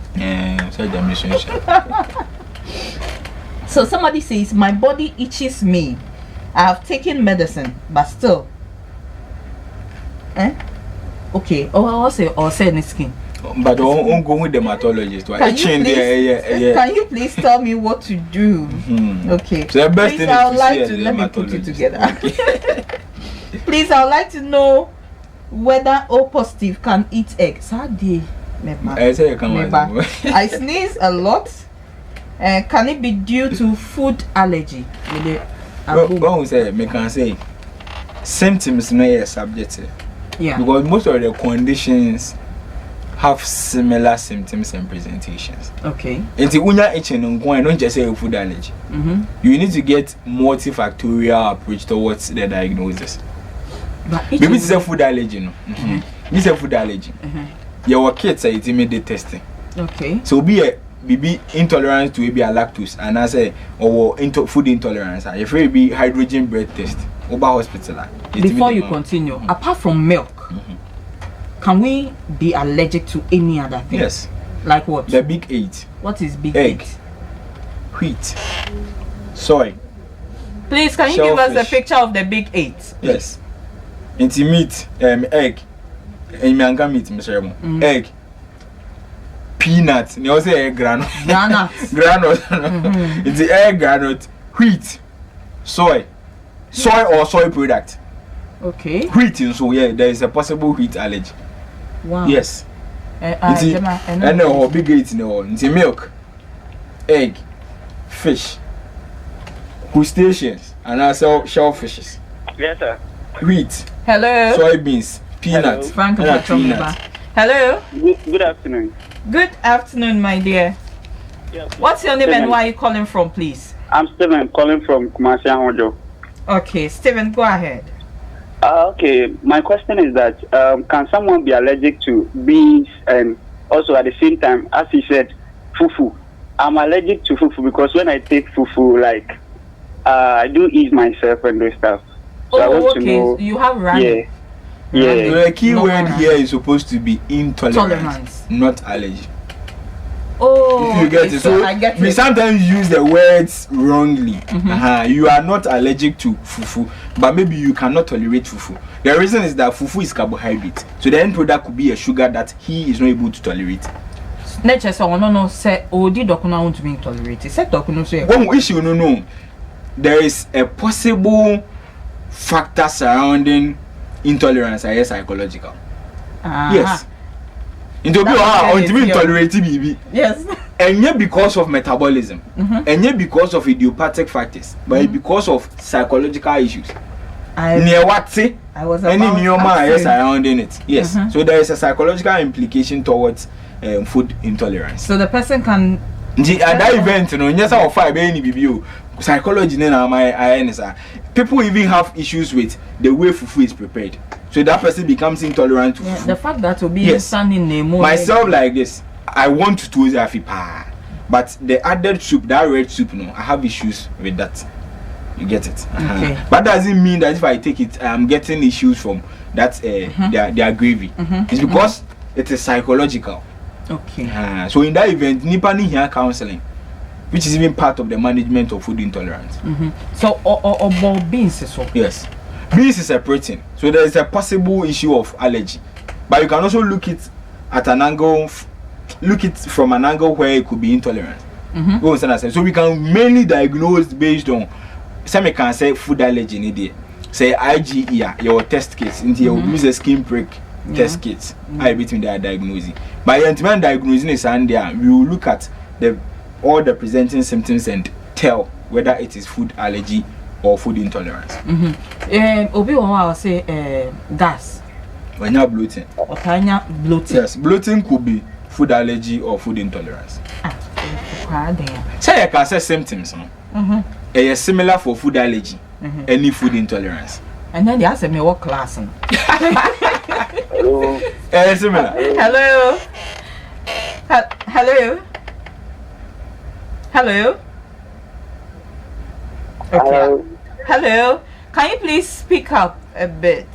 So somebody says my body itches me. I have taken medicine, but still. Okay. Or say any skin. But don't go with the dermatologist. Can you please tell me what to do? Okay. So the best please, I would like to let me put it together. Please, I would like to know whether O positive can eat eggs. I sneeze a lot. Can it be due to food allergy? What we say, me can say symptoms not subjective. Yeah. Because most of the conditions have similar symptoms and presentations. Okay. And the unya itching and don't just say food allergy. You need to get multifactorial approach towards the diagnosis. Maybe it's a food allergy, no. It's a food allergy. Your kids are immediate testing. Okay. So be a intolerance to be a lactose, and I say or food intolerance. If it be hydrogen bread test, over hospital. Before you continue, apart from milk, can we be allergic to any other thing? Yes. Like what? The big 8. What is big egg, 8? Wheat, soy. Please, can you give us a picture of the big 8? Yes. Into meat, egg, and manga meat, Mr. Egg, peanuts, you also egg granite. Granite. It's the egg granite, wheat, soy or soy product. Okay. Wheat, so yeah, there is a possible wheat allergy. Wow. Yes. And no big 8 no. It's milk, egg, fish, crustaceans, and also shellfishes. Yes, sir. Wheat, Hello. soybeans, peanut, Frank and Pachomiba. Hello. Good afternoon. Good afternoon, my dear. Yes. What's your name and where are you calling from, please? I'm Steven calling from Kumasi Hojo. Okay, Steven, go ahead. Okay, my question is that can someone be allergic to beans and also at the same time, as he said, fufu? I'm allergic to fufu because when I take fufu, like I do eat myself and do stuff. So I want to know, so you have running. Yeah. The key No word running. here is supposed to be intolerance, Tolerance. not allergy. Oh, You get okay, it. So I get we it. sometimes use the words wrongly. You are not allergic to fufu, but maybe you cannot tolerate fufu. The reason is that fufu is carbohydrate, so the end product could be a sugar that he is not able to tolerate. Nature so no say odi dokuna want to be tolerated. Say dokuno so. One issue no, there is a possible factor surrounding intolerance. I guess psychological. Yes. Into be intolerate BB. Yes. And yet because of metabolism, and yet because of idiopathic factors, but because of psychological issues. Near what say? I was any about myoma surrounding it. Yes. So there is a psychological implication towards food intolerance. So the person can at that event, you know, yes, our five any BBO psychology my people even have issues with the way fufu is prepared. So that person becomes intolerant to fufu. The fact that will be standing in myself like this, I want to toast afipa, but the added soup, that red soup, no, I have issues with that. You get it? Okay. But that doesn't mean that if I take it, I'm getting issues from that their gravy. It's because it is psychological. Okay. So in that event, nipa ni here counseling, which is even part of the management of food intolerance. So or beans is so. Yes. Beans is a protein, so there is a possible issue of allergy, but you can also look it at an angle, from an angle where it could be intolerant. So we can mainly diagnose based on some can say food allergy in there. Say IgE, your test kits, into your use a skin prick test kits. I between their diagnosing. By the diagnosing is and there, we will look at all the presenting symptoms and tell whether it is food allergy or food intolerance. Obi will say gas. When you're bloating. Or tanya bloating. Yes, bloating could be food allergy or food intolerance. Say I can say symptoms. It is similar for food allergy, any food intolerance. And then they ask me what class. Hello. Similar. Hello. Hello. Hello. Okay. Hello. Can you please speak up a bit?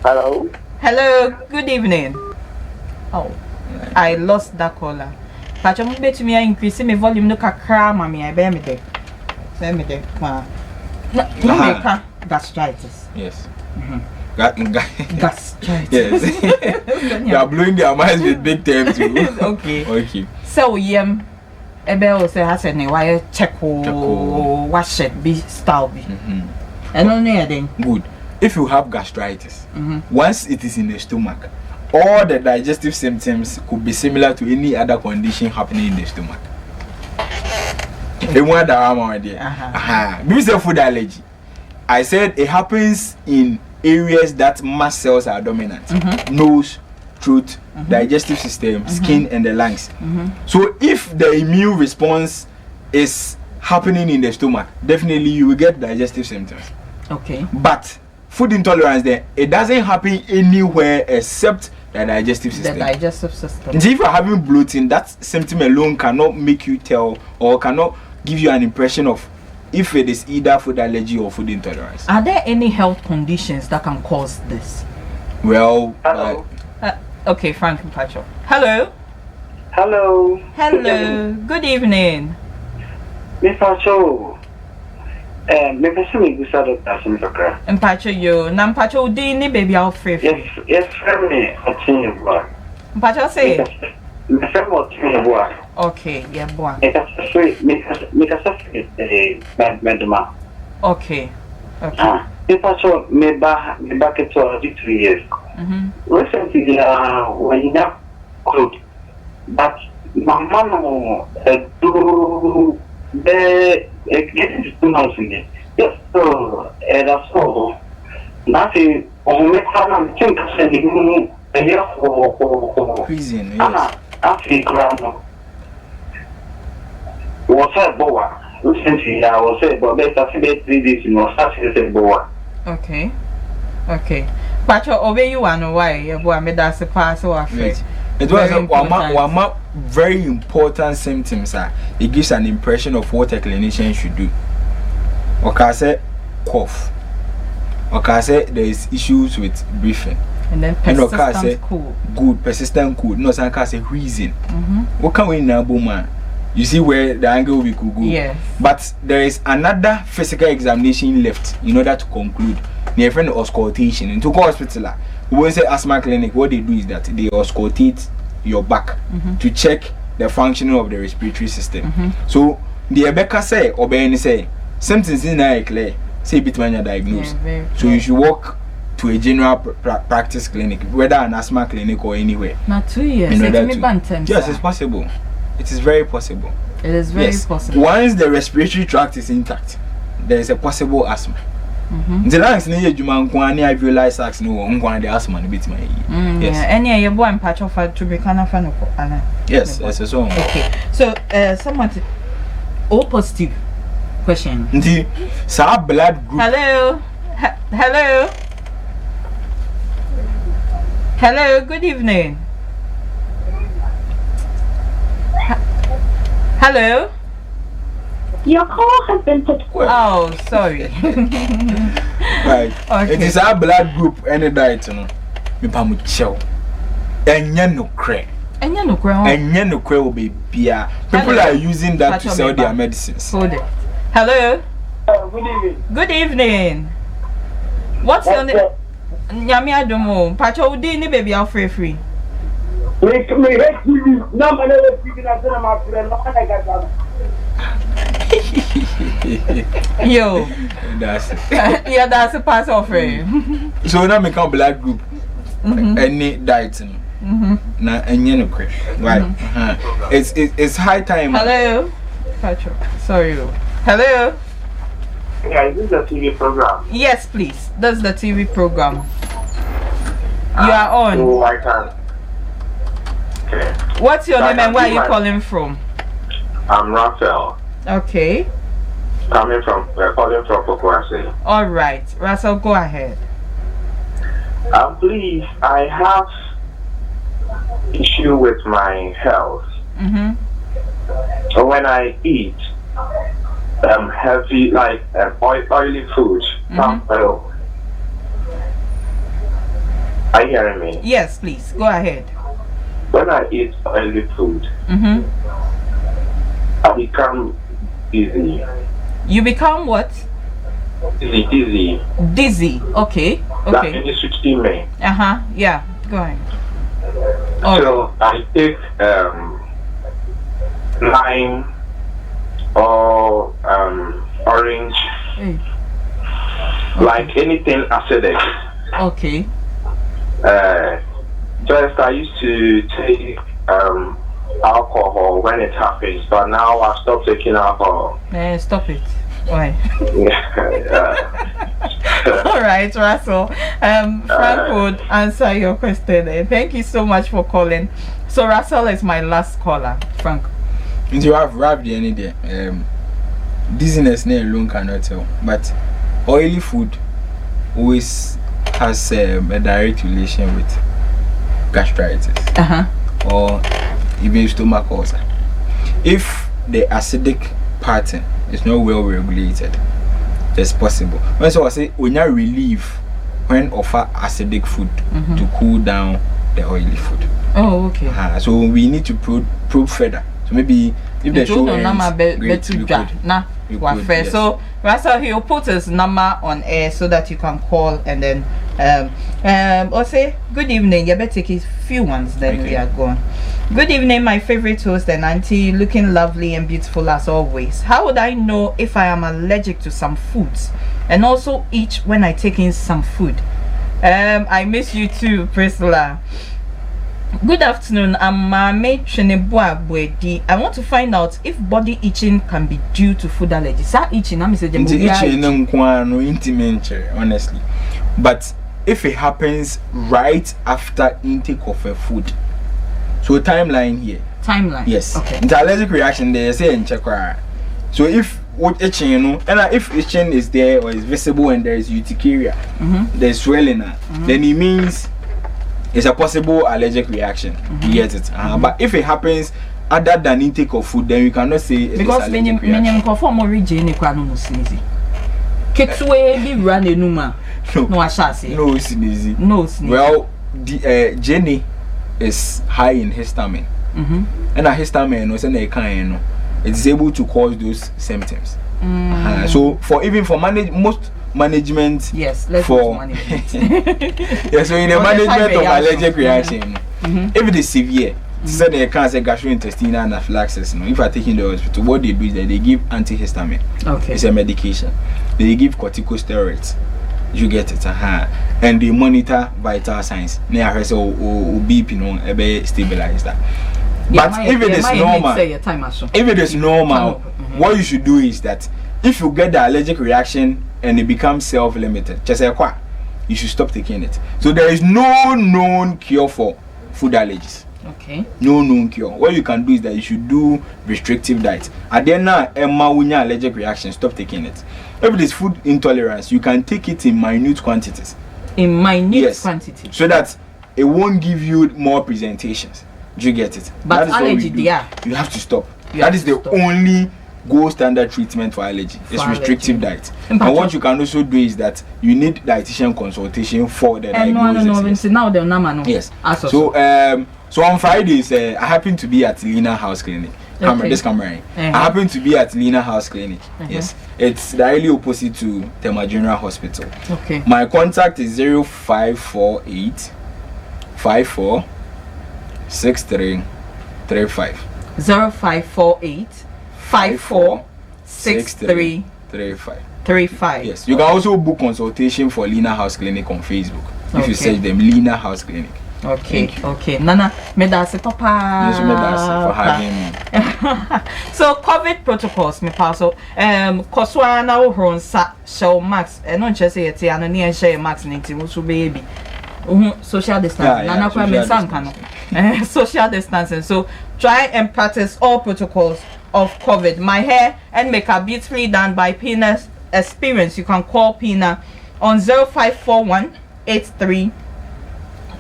Hello. Hello. Good evening. Oh, I lost that caller. But I'm going to increase my volume. No kakra, mommy. I bear me there. Bear me there. Gastritis. Yes. Gastritis. Yes. You are blowing their minds with big terms too. Okay. Okay. So ebe say has any why check wash it be style be. And only then. Good. If you have gastritis, once it is in the stomach, all the digestive symptoms could be similar to any other condition happening in the stomach. Because food allergy, I said it happens in areas that mast cells are dominant: nose, throat, digestive system, skin, and the lungs. So if the immune response is happening in the stomach, definitely you will get digestive symptoms. Okay. But food intolerance, there it doesn't happen anywhere except the digestive system. The digestive system. And if you are having bloating, that symptom alone cannot make you tell or cannot give you an impression of if it is either food allergy or food intolerance. Are there any health conditions that can cause this? Well, okay, Frank Mpacho. Hello. Hello. Hello. Good evening. Miss Pacho. Me person me gusa doctor Simfakra. Mpacho yo. Na Mpacho udi ni baby Alfred. Yes, friend me atin boy. Mpacho say. Me friend mo tin boy. Okay, yeah boy. Me kasa meduma. Okay. Okay. Me Pacho me back to 3 years. Recently when you have clothes, but my mom do the getting 2 months in there. Yes, so that's all. Nothing. On me, I'm thinking a year for Reason, yes. African grammar. Was a boa. Recently, I was said, but let's have 3 days in your Saturday boa. Okay. But you obey you and why you boy me that's a pass or Right. It was one very important symptoms. It gives an impression of what a clinician should do. Okay, say cough. Okay, say there is issues with breathing. And then persistent cool. Good, persistent cool. No, some can say wheezing. What can we now, man? You see where the angle we could go. Yes. But there is another physical examination left in order to conclude. Near friend auscultation. Into hospital, we will say asthma clinic. What they do is that they auscultate your back to check the functioning of the respiratory system. So the Rebecca say or Ben say symptoms in there clear. Say bit when you're diagnosed. Yeah, so you should walk to a general practice clinic, whether an asthma clinic or anywhere. Not 2 years. Yes, it's possible. It is very possible. It is very possible. Once the respiratory tract is intact, there is a possible asthma. The lungs need you man kwani alveoli sacs no ngwan the asthma no bit my. Yes. Any your boy and patch of to be kind of fan. Yes, yes, so. Okay. So someone O positive question. Nti sa blood group. Hello, good evening. Hello. Your call has been put. Oh, sorry. Right. Okay. It is our blood group any diet no. Me pa mu chew. Enya no kre. Enya no kre will be bia. People are using that to sell their medicines. Hold it. Hello. Good evening. Good evening. What's your name? Nyami adomo. Pacho udi ni baby out free. Me hate you. No man ever speaking as my friend. No man I got. Yo. That's Yeah, that's a pass off. So now me come blood group. Any diet no. Na enya no kre. Right. It's high time. Hello. Pacho. Sorry. Hello. Yeah, is this a TV program? Yes, please. That's the TV program. You are on. Oh, I can. Okay. What's your name and where are you calling from? I'm Raphael. Okay. Calling from Pokwase. All right. Russell, go ahead. Please, I have issue with my health. So when I eat heavy, like oily food, palm oil. Are you hearing me? Yes, please. Go ahead. When I eat oily food, I become dizzy. You become what? Dizzy. Dizzy. Okay. That means it's me. Yeah. Go ahead. So I take lime or orange, like anything acidic. Okay. First I used to take alcohol when it happens, but now I stopped taking alcohol. Stop it. Why? Yeah. All right, Russell. Frank would answer your question. Thank you so much for calling. So Russell is my last caller. Frank. You have wrapped the any day. Dizziness ne alone cannot tell, but oily food always has a direct relation with gastritis or even stomach ulcer. If the acidic pattern is not well regulated, it's possible. When so I say when you relief when offer acidic food to cool down the oily food. Oh, okay. So we need to probe further. So maybe if the show ends, great, we could. So Russell, he'll put his number on air so that you can call and then or say good evening. You better take a few ones, then we are gone. Good evening, my favorite host and auntie, looking lovely and beautiful as always. How would I know if I am allergic to some foods and also eat when I take in some food? I miss you too, Priscilla. Good afternoon. I'm Mame Chenebua Bwedi. I want to find out if body itching can be due to food allergies. That itching, I'm saying no intimate, honestly. But if it happens right after intake of a food, so timeline here. Timeline. Yes. Okay. The allergic reaction they say in check. So if what itching, you know, and if itching is there or is visible and there is urticaria, there's swelling, then it means it's a possible allergic reaction. You get it? But if it happens other than intake of food, then you cannot say it's because allergic reaction. conform origin no sneeze. Ketwe be run enuma. No, I shall say. No sneeze. No sneeze. Well, the Jenny is high in histamine. And a histamine no say kind, it is able to cause those symptoms. So for most management, yes, let's for management. yeah, so in the management of allergic reaction, if it is severe, so they can't say gastrointestinal anaphylaxis. You know, if I taking the hospital, what they do is that they give antihistamine. Okay, it's a medication. They give corticosteroids. You get it, and they monitor vital signs. They are also BP, you know, stabilize that. But if it is normal, what you should do is that if you get the allergic reaction and it becomes self-limited, just like what, you should stop taking it. So there is no known cure for food allergies. Okay. No known cure. What you can do is that you should do restrictive diet. And then now, allergic reaction, stop taking it. If it is food intolerance, you can take it in minute quantities. In minute quantities. So that it won't give you more presentations. Do you get it? But allergy, you have to stop. That is the only gold standard treatment for allergy. It's restrictive diet. And what you can also do is that you need dietitian consultation for the diagnosis. Yes. So on Fridays, I happen to be at Lena House Clinic. This camera. I happen to be at Lena House Clinic. Yes. It's directly opposite to Tema General Hospital. Okay. My contact is 0548 54 6335. 0548 54 6335. Yes, you can also book consultation for Lena House Clinic on Facebook. If you search them, Lena House Clinic. Okay. Nana, medase papa. Yes, medase for having me. So COVID protocols, me paso. Koswa na uhron sa show max. No just say it ya no near share max ninti musu baby. Social distancing. Nana kwa me sankano. Social distancing. So try and practice all protocols of COVID. My hair and makeup beautifully done by Pina's Experience. You can call Pina on 0541 83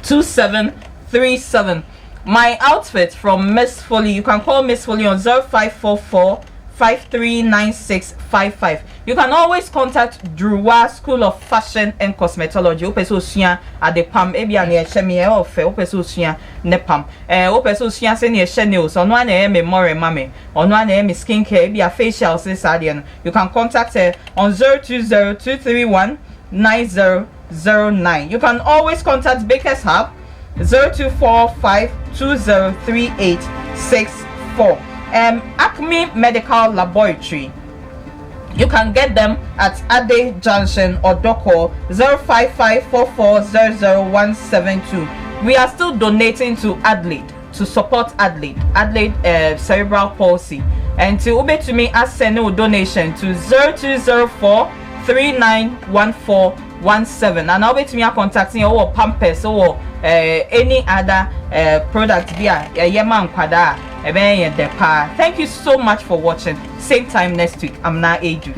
2737. My outfit from Miss Foley. You can call Miss Foley on 0544 539655. You can always contact Druwa School of Fashion and Cosmetology. Opeso Suya at the Pam Ebia near Shemi or Fe Opeso Suya Nepam. Opeso Suya senior Shenils on 1 AM more mame on 1 AM skincare Ebia facial Sadian. You can contact her on 0202319009. You can always contact Baker's Hub 0245203864. Acme Medical Laboratory. You can get them at Ade Junction or Doko 05544000172. We are still donating to Adelaide to support Adelaide cerebral palsy, and to ube to me as send a donation to 0204 391417, and I'll be to me contacting or Pampers or any other product via Yaman Kwada. Thank you so much for watching. Same time next week. I'm now Edu.